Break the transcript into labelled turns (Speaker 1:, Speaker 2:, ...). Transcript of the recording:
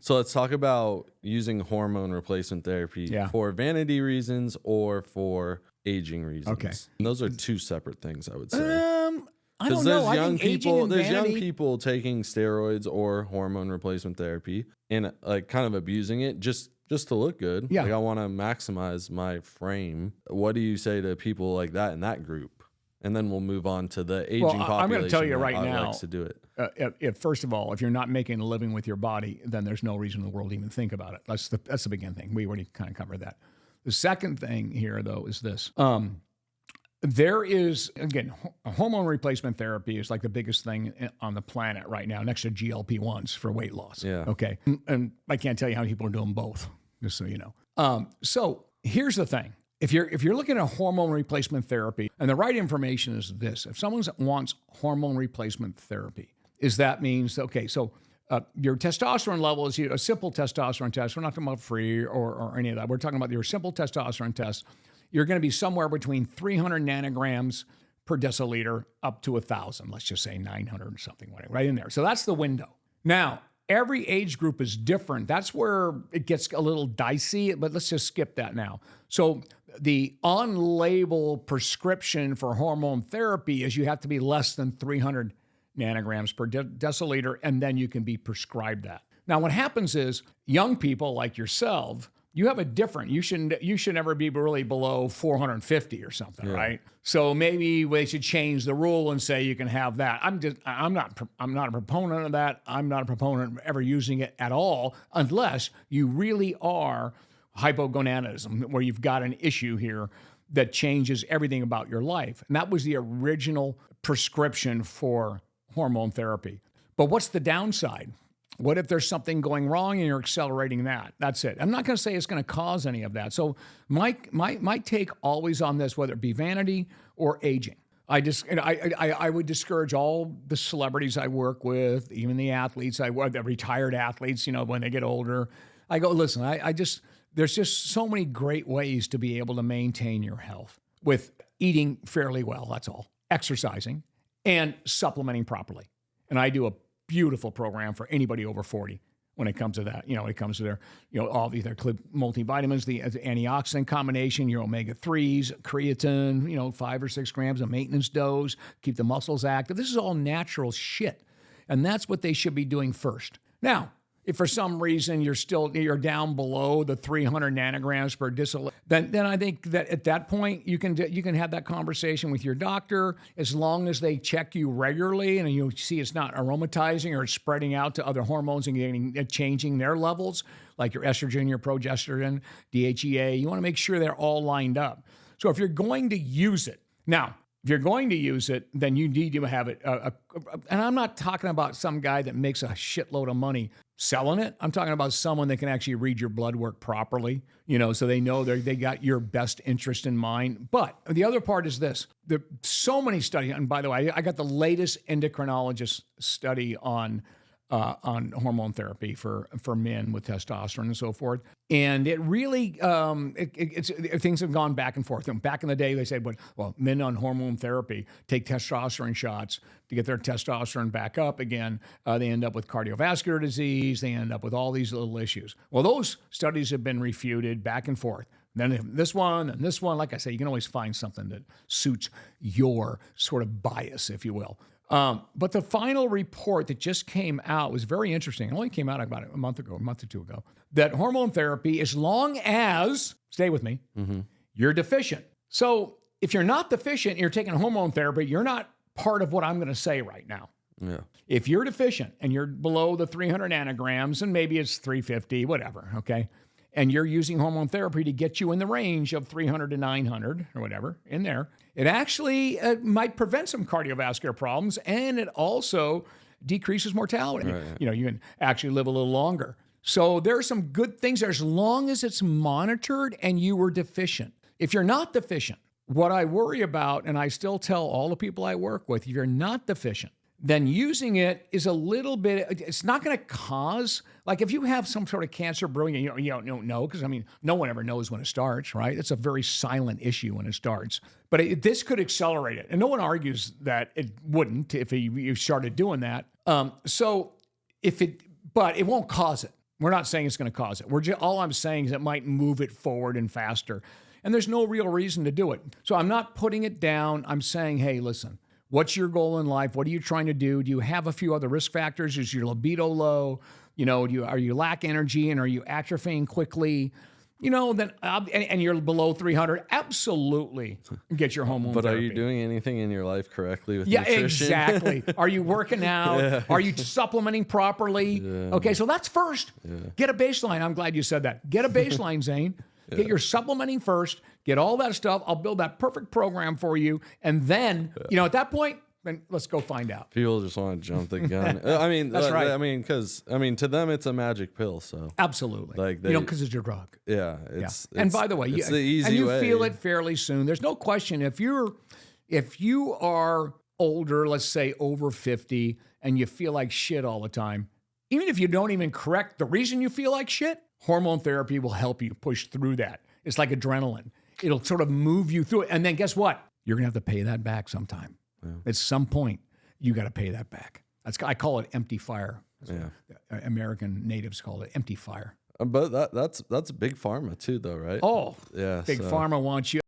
Speaker 1: So let's talk about using hormone replacement therapy for vanity reasons or for aging reasons.
Speaker 2: Okay.
Speaker 1: And those are two separate things, I would say.
Speaker 2: I don't know.
Speaker 1: There's young people taking steroids or hormone replacement therapy and like kind of abusing it just to look good.
Speaker 2: Yeah.
Speaker 1: Like I want to maximize my frame. What do you say to people like that in that group? And then we'll move on to the aging population.
Speaker 2: I'm going to tell you right now,
Speaker 1: likes to do it.
Speaker 2: If first of all, if you're not making a living with your body, then there's no reason in the world to even think about it. That's the beginning thing. We already kind of covered that. The second thing here, though, is this. There is, again, hormone replacement therapy is like the biggest thing on the planet right now, next to GLP-1s for weight loss.
Speaker 1: Yeah.
Speaker 2: Okay. And I can't tell you how many people are doing both, just so you know. So here's the thing. If you're looking at hormone replacement therapy, and the right information is this: if someone wants hormone replacement therapy, that means okay, so your testosterone level is a simple testosterone test. We're not talking about free or any of that. We're talking about your simple testosterone test. You're going to be somewhere between 300 nanograms per deciliter up to 1,000. Let's just say 900 or something, whatever, right in there. So that's the window. Now, every age group is different. That's where it gets a little dicey, but let's just skip that now. So the on-label prescription for hormone therapy is you have to be less than 300 nanograms per deciliter, and then you can be prescribed that. Now, what happens is young people like yourself, you have a different, you should never be really below 450 or something, right? So maybe we should change the rule and say you can have that. I'm not a proponent of that. I'm not a proponent of ever using it at all unless you really are hypogonadism, where you've got an issue here that changes everything about your life. And that was the original prescription for hormone therapy. But what's the downside? What if there's something going wrong and you're accelerating that? That's it. I'm not going to say it's going to cause any of that. So my take always on this, whether it be vanity or aging, I would discourage all the celebrities I work with, even the athletes I work, the retired athletes, when they get older. I go, listen, there's just so many great ways to be able to maintain your health with eating fairly well, that's all, exercising, and supplementing properly. And I do a beautiful program for anybody over 40 when it comes to that. When it comes to their, all their multivitamins, the antioxidant combination, your omega-3s, creatine, 5 or 6 grams of maintenance dose, keep the muscles active. This is all natural shit. And that's what they should be doing first. Now, if for some reason you're down below the 300 nanograms per deciliter, then I think that at that point you can have that conversation with your doctor, as long as they check you regularly and you see it's not aromatizing or it's spreading out to other hormones and changing their levels, like your estrogen, your progesterone, DHEA. You want to make sure they're all lined up. So if you're going to use it, now, if you're going to use it, then you need to have it. And I'm not talking about some guy that makes a shitload of money selling it. I'm talking about someone that can actually read your blood work properly, so they know they got your best interest in mind. But the other part is this. There are so many studies. And by the way, I got the latest endocrinologist study on hormone therapy for men with testosterone and so forth. And it really, things have gone back and forth. And back in the day, they said, well, men on hormone therapy take testosterone shots to get their testosterone back up again. They end up with cardiovascular disease. They end up with all these little issues. Well, those studies have been refuted back and forth. Then this one and this one, like I say, you can always find something that suits your sort of bias, if you will. But the final report that just came out was very interesting. It only came out about a month or two ago, that hormone therapy, as long as, stay with me, you're deficient. So if you're not deficient, you're taking hormone therapy, you're not part of what I'm going to say right now.
Speaker 1: Yeah.
Speaker 2: If you're deficient and you're below the 300 nanograms, and maybe it's 350, whatever, okay? And you're using hormone therapy to get you in the range of 300 to 900 or whatever in there, it actually might prevent some cardiovascular problems, and it also decreases mortality.
Speaker 1: Right.
Speaker 2: You can actually live a little longer. So there are some good things there as long as it's monitored and you were deficient. If you're not deficient, what I worry about, and I still tell all the people I work with, if you're not deficient, then using it is a little bit, it's not going to cause, like if you have some sort of cancer brewing, you don't know, because no one ever knows when it starts, right? It's a very silent issue when it starts. But this could accelerate it. And no one argues that it wouldn't if you started doing that. But it won't cause it. We're not saying it's going to cause it. All I'm saying is it might move it forward and faster. And there's no real reason to do it. So I'm not putting it down. I'm saying, hey, listen, what's your goal in life? What are you trying to do? Do you have a few other risk factors? Is your libido low? You know, are you lack energy and are you atrophying quickly? You know, then and you're below 300, absolutely get your hormone
Speaker 1: But
Speaker 2: therapy.
Speaker 1: Are you doing anything in your life correctly with nutrition?
Speaker 2: Exactly. Are you working out? Yeah. Are you supplementing properly? Yeah. Okay, so that's first. Yeah. Get a baseline. I'm glad you said that. Get a baseline, Zane. Get your supplementing first. Get all that stuff. I'll build that perfect program for you. And then, you know, at that point, then let's go find out.
Speaker 1: People just want to jump the gun. I mean,
Speaker 2: that's right.
Speaker 1: I mean, because to them it's a magic pill. So
Speaker 2: absolutely, like because it's your drug.
Speaker 1: Yeah,
Speaker 2: and by the way,
Speaker 1: it's the easy
Speaker 2: and you
Speaker 1: way.
Speaker 2: Feel it fairly soon. There's no question if you are older, let's say over 50, and you feel like shit all the time, even if you don't even correct the reason you feel like shit, hormone therapy will help you push through that. It's like adrenaline. It'll sort of move you through it, and then guess what? You're gonna have to pay that back sometime. Yeah. At some point, you got to pay that back. I call it empty fire. American natives call it empty fire.
Speaker 1: But that's big pharma too, though, right?
Speaker 2: Oh, yeah. Big pharma wants you.